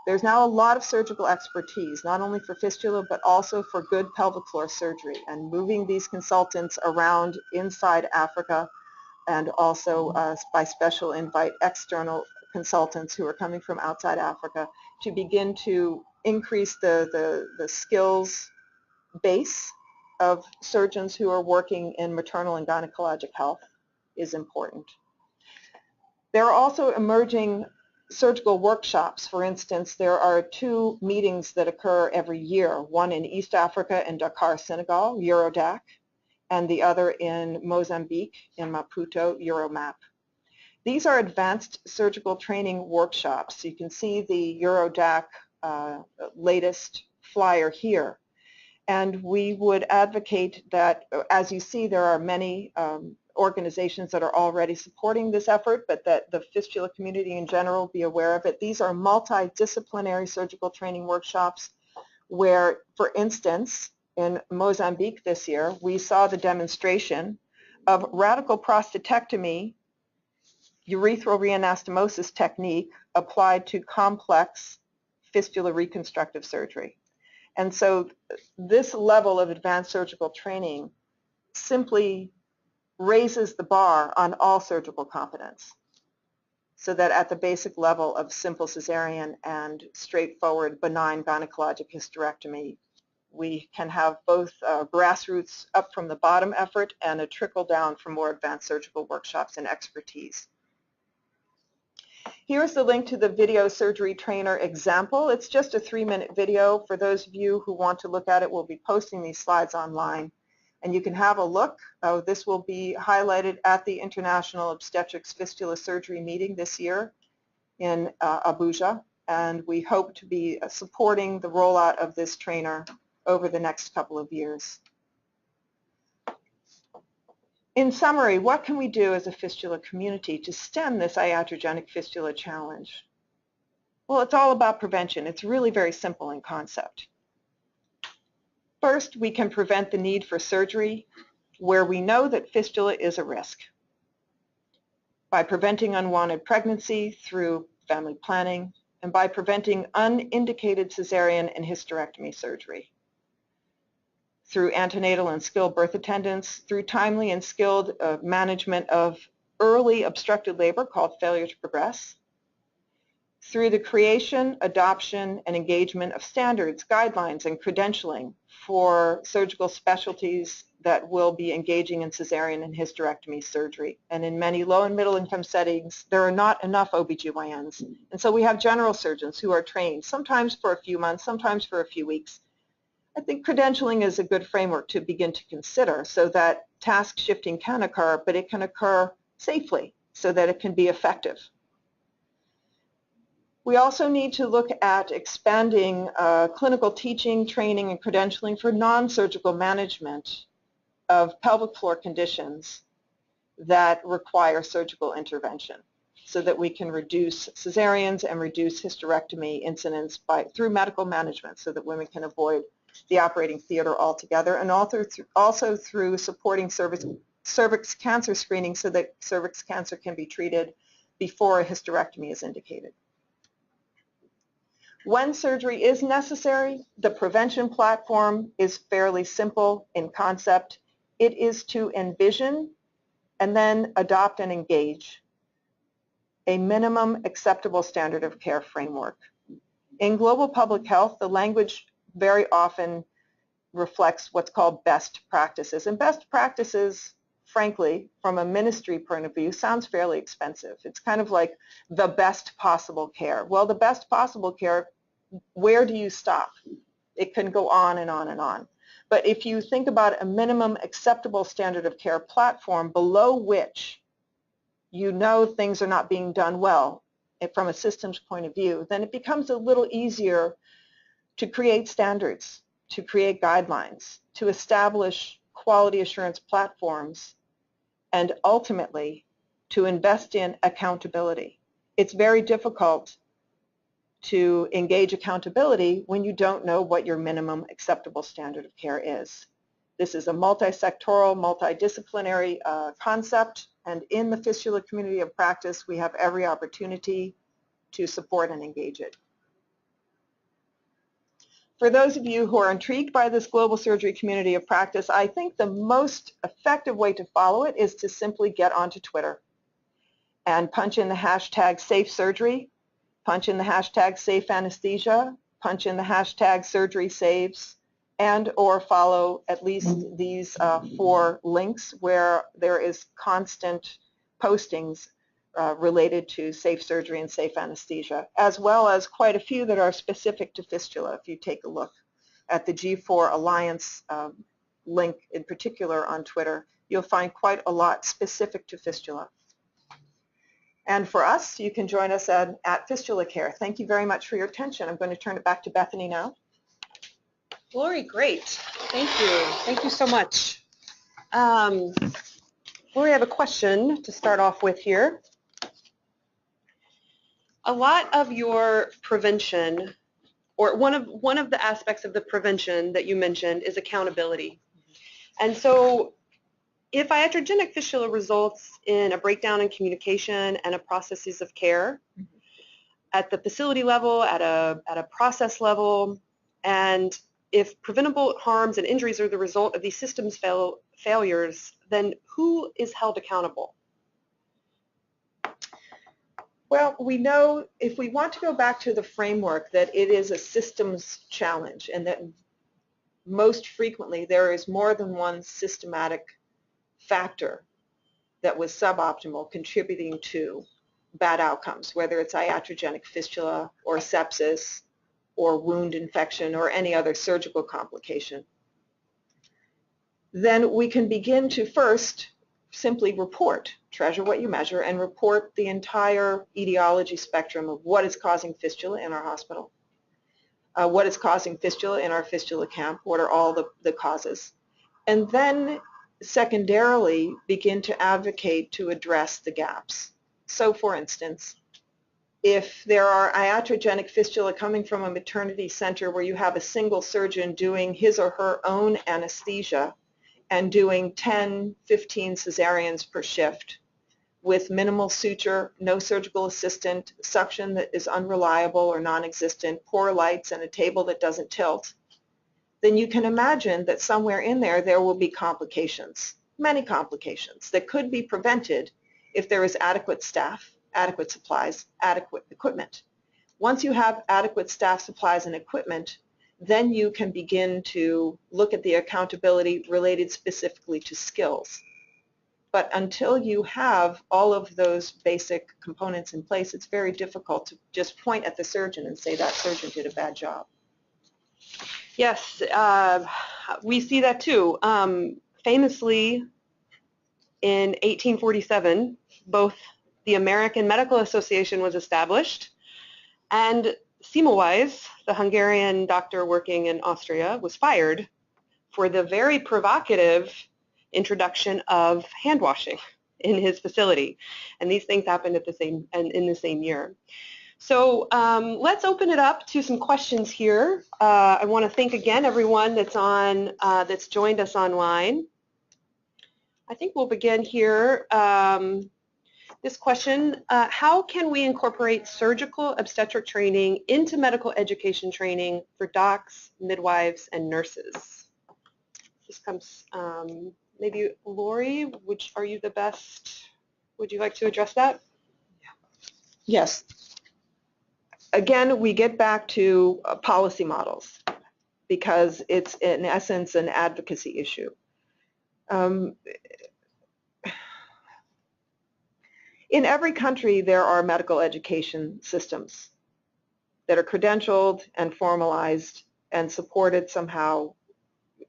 There's now a lot of surgical expertise, not only for fistula, but also for good pelvic floor surgery, and moving these consultants around inside Africa, and also by special invite external consultants who are coming from outside Africa to begin to increase the skills base of surgeons who are working in maternal and gynecologic health is important. There are also emerging surgical workshops. For instance, there are 2 meetings that occur every year, one in East Africa in Dakar, Senegal, EuroDAC, and the other in Mozambique, in Maputo, EuroMap. These are advanced surgical training workshops. You can see the EuroDAC latest flyer here. And we would advocate that, as you see, there are many organizations that are already supporting this effort, but that the fistula community in general be aware of it. These are multidisciplinary surgical training workshops where, for instance, in Mozambique this year, we saw the demonstration of radical prostatectomy, urethral reanastomosis technique applied to complex fistula reconstructive surgery. And so this level of advanced surgical training simply raises the bar on all surgical competence, so that at the basic level of simple cesarean and straightforward benign gynecologic hysterectomy, we can have both grassroots up from the bottom effort and a trickle down from more advanced surgical workshops and expertise. Here's the link to the video surgery trainer example. It's just a 3-minute video. For those of you who want to look at it, we'll be posting these slides online, and you can have a look. This will be highlighted at the International Obstetrics Fistula Surgery meeting this year in Abuja, and we hope to be supporting the rollout of this trainer over the next couple of years. In summary, what can we do as a fistula community to stem this iatrogenic fistula challenge? Well, it's all about prevention. It's really very simple in concept. First, we can prevent the need for surgery where we know that fistula is a risk by preventing unwanted pregnancy through family planning and by preventing unindicated cesarean and hysterectomy surgery, through antenatal and skilled birth attendants, through timely and skilled management of early obstructed labor called failure to progress, through the creation, adoption, and engagement of standards, guidelines, and credentialing for surgical specialties that will be engaging in cesarean and hysterectomy surgery. And in many low and middle income settings, there are not enough OBGYNs. And so we have general surgeons who are trained, sometimes for a few months, sometimes for a few weeks. I think credentialing is a good framework to begin to consider so that task shifting can occur, but it can occur safely so that it can be effective. We also need to look at expanding clinical teaching, training, and credentialing for non-surgical management of pelvic floor conditions that require surgical intervention so that we can reduce cesareans and reduce hysterectomy incidence through medical management so that women can avoid the operating theater altogether, and also through supporting cervix cancer screening so that cervix cancer can be treated before a hysterectomy is indicated. When surgery is necessary, the prevention platform is fairly simple in concept. It is to envision and then adopt and engage a minimum acceptable standard of care framework. In global public health, the language very often reflects what's called best practices. And best practices, frankly, from a ministry point of view, sounds fairly expensive. It's kind of like the best possible care. Well, the best possible care, where do you stop? It can go on and on and on. But if you think about a minimum acceptable standard of care platform below which you know things are not being done well from a systems point of view, then it becomes a little easier to create standards, to create guidelines, to establish quality assurance platforms, and ultimately to invest in accountability. It's very difficult to engage accountability when you don't know what your minimum acceptable standard of care is. This is a multi-sectoral, multidisciplinary concept, and in the fistula community of practice, we have every opportunity to support and engage it. For those of you who are intrigued by this global surgery community of practice, I think the most effective way to follow it is to simply get onto Twitter and punch in the hashtag #SafeSurgery, punch in the hashtag #SafeAnesthesia, punch in the hashtag #SurgerySaves, and or follow at least these 4 links where there is constant postings related to safe surgery and safe anesthesia, as well as quite a few that are specific to fistula. If you take a look at the G4 Alliance link in particular on Twitter, you'll find quite a lot specific to fistula. And for us, you can join us at Fistula Care. Thank you very much for your attention. I'm going to turn it back to Bethany now. Lauri, great. Thank you. Thank you so much. Lauri, I have a question to start off with here. A lot of your prevention, or one of the aspects of the prevention that you mentioned is accountability. And so if iatrogenic fistula results in a breakdown in communication and a processes of care at the facility level, at a process level, and if preventable harms and injuries are the result of these systems failures, then who is held accountable? Well, we know if we want to go back to the framework that it is a systems challenge and that most frequently there is more than one systematic factor that was suboptimal contributing to bad outcomes, whether it's iatrogenic fistula or sepsis or wound infection or any other surgical complication. Then we can begin to first simply report, treasure what you measure, and report the entire etiology spectrum of what is causing fistula in our hospital, what is causing fistula in our fistula camp, what are all the causes, and then secondarily begin to advocate to address the gaps. So for instance, if there are iatrogenic fistula coming from a maternity center where you have a single surgeon doing his or her own anesthesia and doing 10, 15 cesareans per shift with minimal suture, no surgical assistant, suction that is unreliable or non-existent, poor lights, and a table that doesn't tilt, then you can imagine that somewhere in there will be complications, many complications that could be prevented if there is adequate staff, adequate supplies, adequate equipment. Once you have adequate staff, supplies, and equipment, then you can begin to look at the accountability related specifically to skills. But until you have all of those basic components in place, it's very difficult to just point at the surgeon and say that surgeon did a bad job. Yes, we see that too. Famously, in 1847, both the American Medical Association was established, and Semmelweis, the Hungarian doctor working in Austria, was fired for the very provocative introduction of hand washing in his facility. And these things happened at the same, in the same year. So let's open it up to some questions here. I want to thank again everyone that's on, that's joined us online. I think we'll begin here. This question, how can we incorporate surgical obstetric training into medical education training for docs, midwives, and nurses? This comes, maybe Lauri, are you the best? Would you like to address that? Yes. Again, we get back to policy models because it's in essence an advocacy issue. In every country, there are medical education systems that are credentialed and formalized and supported somehow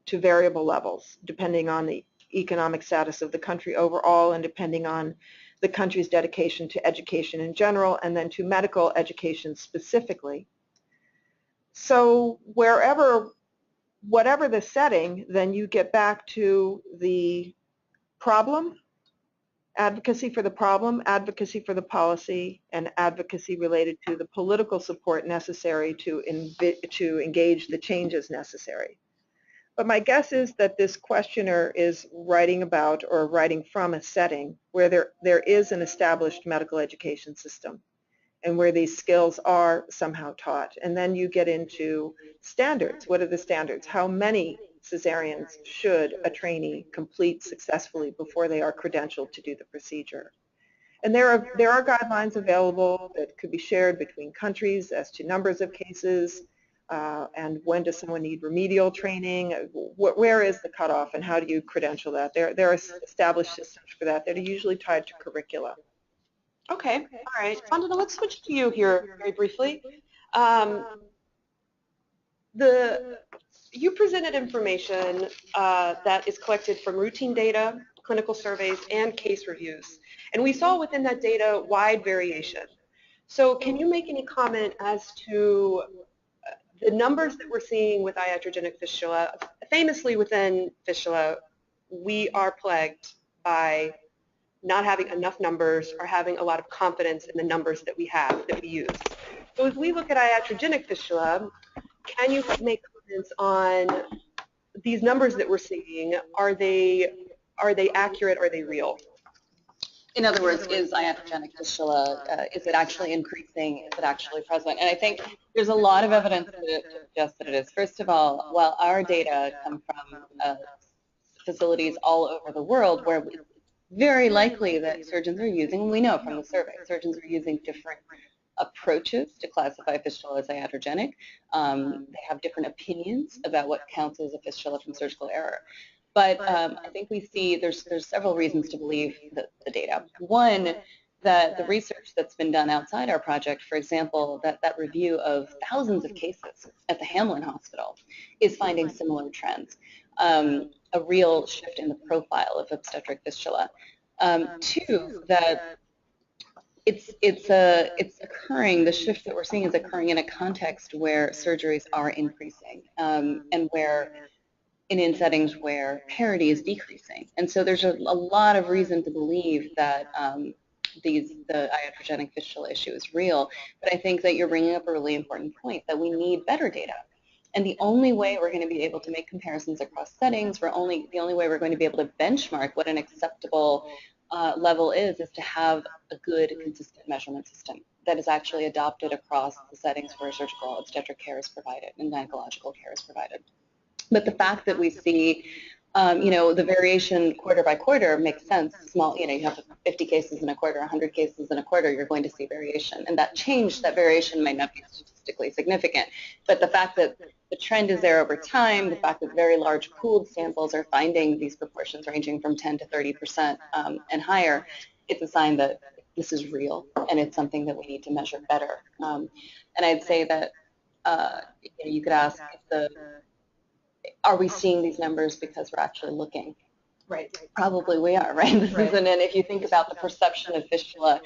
to variable levels, depending on the economic status of the country overall and depending on the country's dedication to education in general and then to medical education specifically. So whatever the setting, then you get back to the problem, advocacy for the problem, advocacy for the policy, and advocacy related to the political support necessary to engage the changes necessary. But my guess is that this questioner is writing about or writing from a setting where there is an established medical education system and where these skills are somehow taught. And then you get into standards. What are the standards? How many cesareans should a trainee complete successfully before they are credentialed to do the procedure? And there are guidelines available that could be shared between countries as to numbers of cases, and when does someone need remedial training, where is the cutoff and how do you credential that? There are established systems for that are usually tied to curricula. Okay, all right. Vandana, let's switch to you here very briefly. You presented information that is collected from routine data, clinical surveys, and case reviews. And we saw within that data wide variation. So can you make any comment as to the numbers that we're seeing with iatrogenic fistula? Famously within fistula, we are plagued by not having enough numbers or having a lot of confidence in the numbers that we have, that we use. So as we look at iatrogenic fistula, can you make comments on these numbers that we're seeing? Are they accurate? Are they real? In other words, is iatrogenic fistula, is it actually increasing? Is it actually present? And I think there's a lot of evidence to suggest that it is. First of all, while our data come from facilities all over the world where it's very likely that surgeons are using, we know from the survey, surgeons are using different approaches to classify fistula as iatrogenic. They have different opinions about what counts as a fistula from surgical error. But I think we see there's several reasons to believe the data. One, that the research that's been done outside our project, for example, that review of thousands of cases at the Hamlin Hospital is finding similar trends, a real shift in the profile of obstetric fistula. Two, that it's occurring, the shift that we're seeing is occurring in a context where surgeries are increasing and where in settings where parity is decreasing. And so there's a lot of reason to believe that the iatrogenic fistula issue is real. But I think that you're bringing up a really important point, that we need better data. And the only way we're going to be able to make comparisons across settings, the only way we're going to be able to benchmark what an acceptable level is to have a good, consistent measurement system that is actually adopted across the settings where surgical obstetric care is provided and gynecological care is provided. But the fact that we see, the variation quarter by quarter makes sense. Small, you have 50 cases in a quarter, 100 cases in a quarter, you're going to see variation. And that variation might not be statistically significant. But the fact that the trend is there over time, the fact that very large pooled samples are finding these proportions ranging from 10 to 30% and higher, it's a sign that this is real and it's something that we need to measure better. And I'd say that you could ask, are we seeing these numbers because we're actually looking? Right. Probably we are, right? And if you think about the perception of fistula,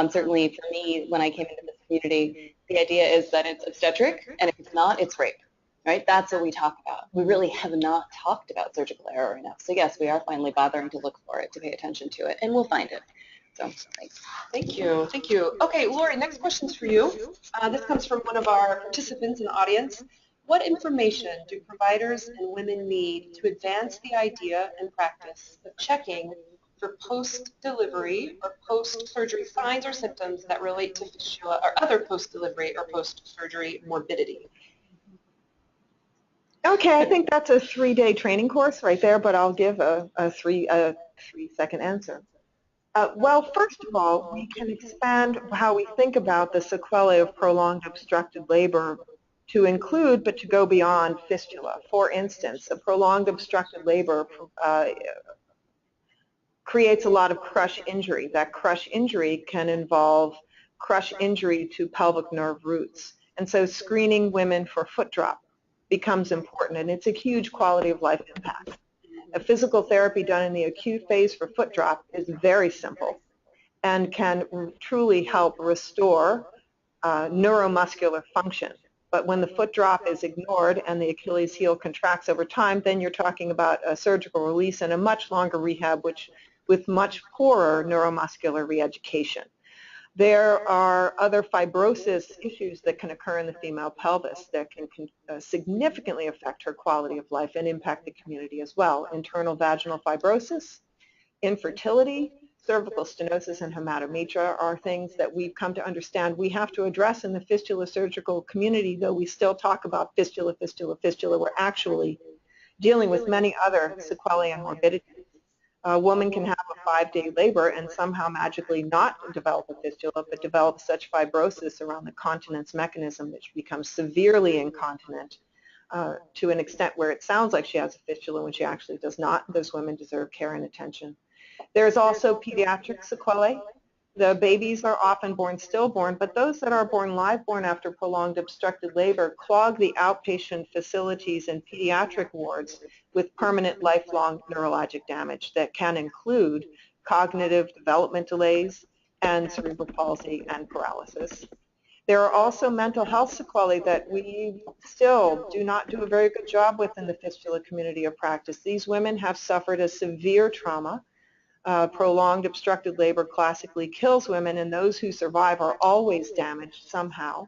certainly for me, when I came into this community, the idea is that it's obstetric, and if it's not, it's rape, right? That's what we talk about. We really have not talked about surgical error enough. So yes, we are finally bothering to look for it, to pay attention to it, and we'll find it. So thanks. Thank you. Thank you. Okay, Lauri, next question's for you. This comes from one of our participants in the audience. What information do providers and women need to advance the idea and practice of checking for post-delivery or post-surgery signs or symptoms that relate to fistula or other post-delivery or post-surgery morbidity? Okay, I think that's a 3-day training course right there, but I'll give a 3-second answer. Well, first of all, we can expand how we think about the sequelae of prolonged obstructed labor to include, but to go beyond fistula. For instance, a prolonged obstructed labor creates a lot of crush injury. That crush injury can involve crush injury to pelvic nerve roots. And so screening women for foot drop becomes important, and it's a huge quality of life impact. A physical therapy done in the acute phase for foot drop is very simple and can truly help restore neuromuscular function. But when the foot drop is ignored and the Achilles heel contracts over time, then you're talking about a surgical release and a much longer rehab, with much poorer neuromuscular reeducation. There are other fibrosis issues that can occur in the female pelvis that can significantly affect her quality of life and impact the community as well. Internal vaginal fibrosis, infertility, cervical stenosis, and hematometra are things that we've come to understand we have to address in the fistula surgical community, though we still talk about fistula, fistula, fistula. We're actually dealing with many other sequelae and morbidities. A woman can have a 5-day labor and somehow magically not develop a fistula, but develop such fibrosis around the continence mechanism that she becomes severely incontinent to an extent where it sounds like she has a fistula when she actually does not. Those women deserve care and attention. There's also pediatric sequelae. The babies are often born stillborn, but those that are born live-born after prolonged obstructed labor clog the outpatient facilities and pediatric wards with permanent lifelong neurologic damage that can include cognitive development delays and cerebral palsy and paralysis. There are also mental health sequelae that we still do not do a very good job with in the fistula community of practice. These women have suffered a severe trauma. Prolonged obstructed labor classically kills women, and those who survive are always damaged somehow.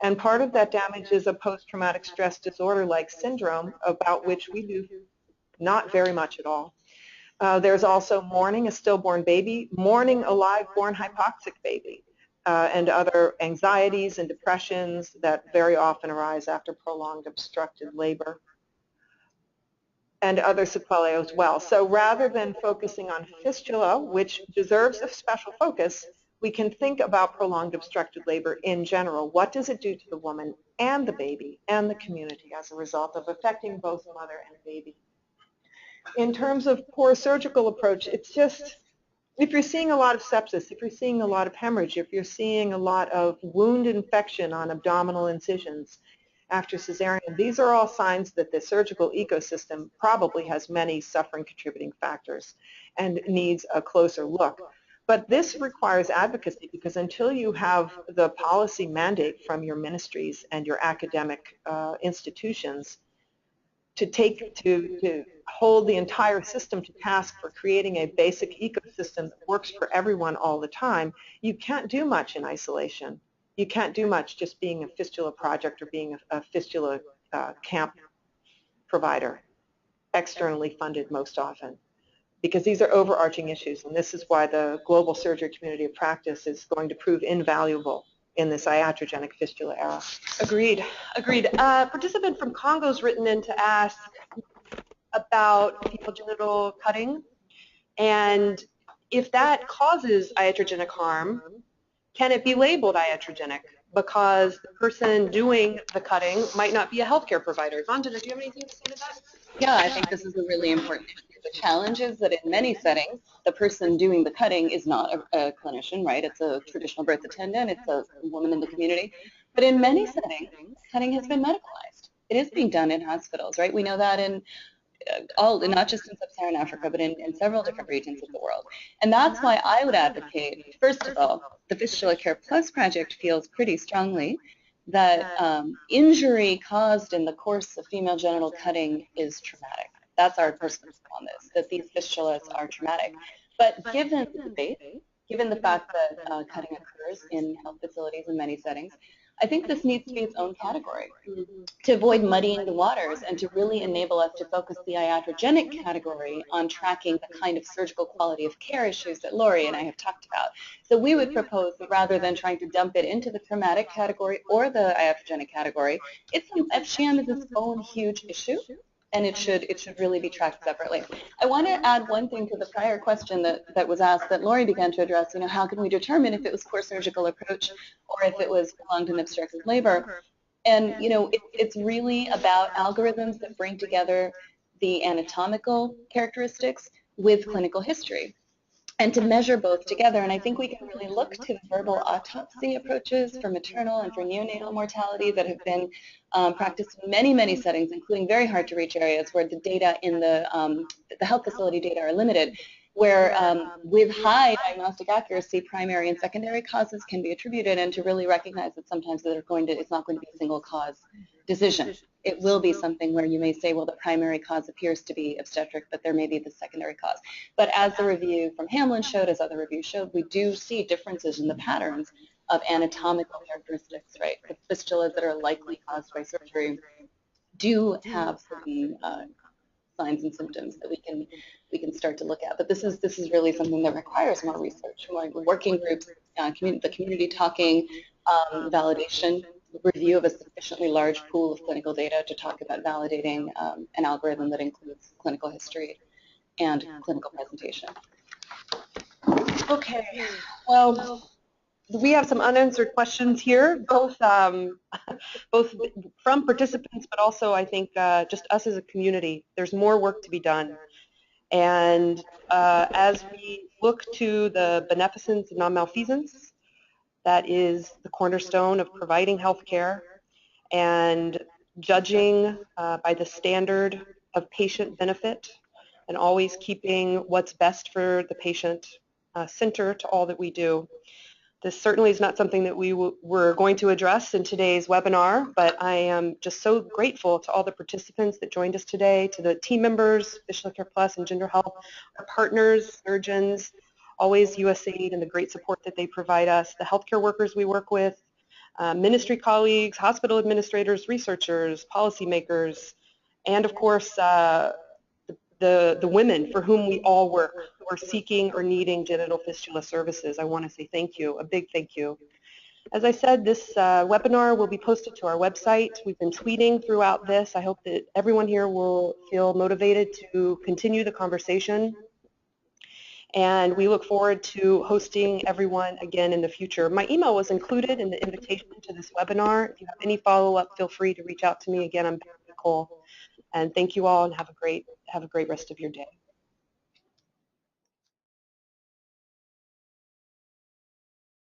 And part of that damage is a post-traumatic stress disorder-like syndrome about which we do not very much at all. There's also mourning a stillborn baby, mourning a live-born hypoxic baby, and other anxieties and depressions that very often arise after prolonged obstructed labor, and other sequelae as well. So rather than focusing on fistula, which deserves a special focus, we can think about prolonged obstructed labor in general. What does it do to the woman and the baby and the community as a result of affecting both mother and baby? In terms of poor surgical approach, it's just, if you're seeing a lot of sepsis, if you're seeing a lot of hemorrhage, if you're seeing a lot of wound infection on abdominal incisions after cesarean, these are all signs that the surgical ecosystem probably has many suffering contributing factors and needs a closer look. But this requires advocacy, because until you have the policy mandate from your ministries and your academic institutions to hold the entire system to task for creating a basic ecosystem that works for everyone all the time, you can't do much in isolation. You can't do much just being a fistula project or being a fistula camp provider, externally funded most often, because these are overarching issues, and this is why the global surgery community of practice is going to prove invaluable in this iatrogenic fistula era. Agreed. Agreed. Participant from Congo's written in to ask about female genital cutting, and if that causes iatrogenic harm, can it be labeled iatrogenic? Because the person doing the cutting might not be a healthcare provider. Vandana, do you have anything to say to that? Yeah, I think this is a really important issue. The challenge is that in many settings, the person doing the cutting is not a clinician, right? It's a traditional birth attendant, it's a woman in the community. But in many settings, cutting has been medicalized. It is being done in hospitals, right? We know that in not just in sub-Saharan Africa, but in several different regions of the world. And that's why I would advocate, first of all, the Fistula Care Plus project feels pretty strongly that injury caused in the course of female genital cutting is traumatic. That's our perspective on this, that these fistulas are traumatic. But given the debate, given the fact that cutting occurs in health facilities in many settings, I think this needs to be its own category to avoid muddying the waters and to really enable us to focus the iatrogenic category on tracking the kind of surgical quality of care issues that Lauri and I have talked about. So we would propose that rather than trying to dump it into the traumatic category or the iatrogenic category, FGM is its own huge issue, and it should really be tracked separately. I want to add one thing to the prior question that was asked that Lauri began to address, how can we determine if it was poor surgical approach or if it was prolonged and obstructive labor? And, it's really about algorithms that bring together the anatomical characteristics with clinical history, and to measure both together. And I think we can really look to the verbal autopsy approaches for maternal and for neonatal mortality that have been practiced in many, many settings, including very hard to reach areas where the data in the health facility data are limited, where with high diagnostic accuracy, primary and secondary causes can be attributed, and to really recognize that sometimes it's not going to be a single cause decision. It will be something where you may say, well, the primary cause appears to be obstetric, but there may be the secondary cause. But as the review from Hamlin showed, as other reviews showed, we do see differences in the patterns of anatomical characteristics, right? The fistulas that are likely caused by surgery do have certain signs and symptoms that we can start to look at. But this is really something that requires more research, more working groups, the community talking, validation, review of a sufficiently large pool of clinical data to talk about validating an algorithm that includes clinical history and clinical presentation. Okay, well, we have some unanswered questions here, both from participants, but also I think just us as a community. There's more work to be done. And as we look to the beneficence of non-malfeasance, that is the cornerstone of providing health care and judging by the standard of patient benefit and always keeping what's best for the patient center to all that we do. This certainly is not something that we were going to address in today's webinar, but I am just so grateful to all the participants that joined us today, to the team members, Fistula Care Plus and EngenderHealth, our partners, surgeons, always USAID and the great support that they provide us, the healthcare workers we work with, ministry colleagues, hospital administrators, researchers, policymakers, and of course the women for whom we all work who are seeking or needing genital fistula services. I want to say thank you, a big thank you. As I said, this webinar will be posted to our website. We've been tweeting throughout this. I hope that everyone here will feel motivated to continue the conversation. And we look forward to hosting everyone again in the future. My email was included in the invitation to this webinar. If you have any follow-up, feel free to reach out to me. Again, I'm Bethany Cole. And thank you all, and have a great rest of your day.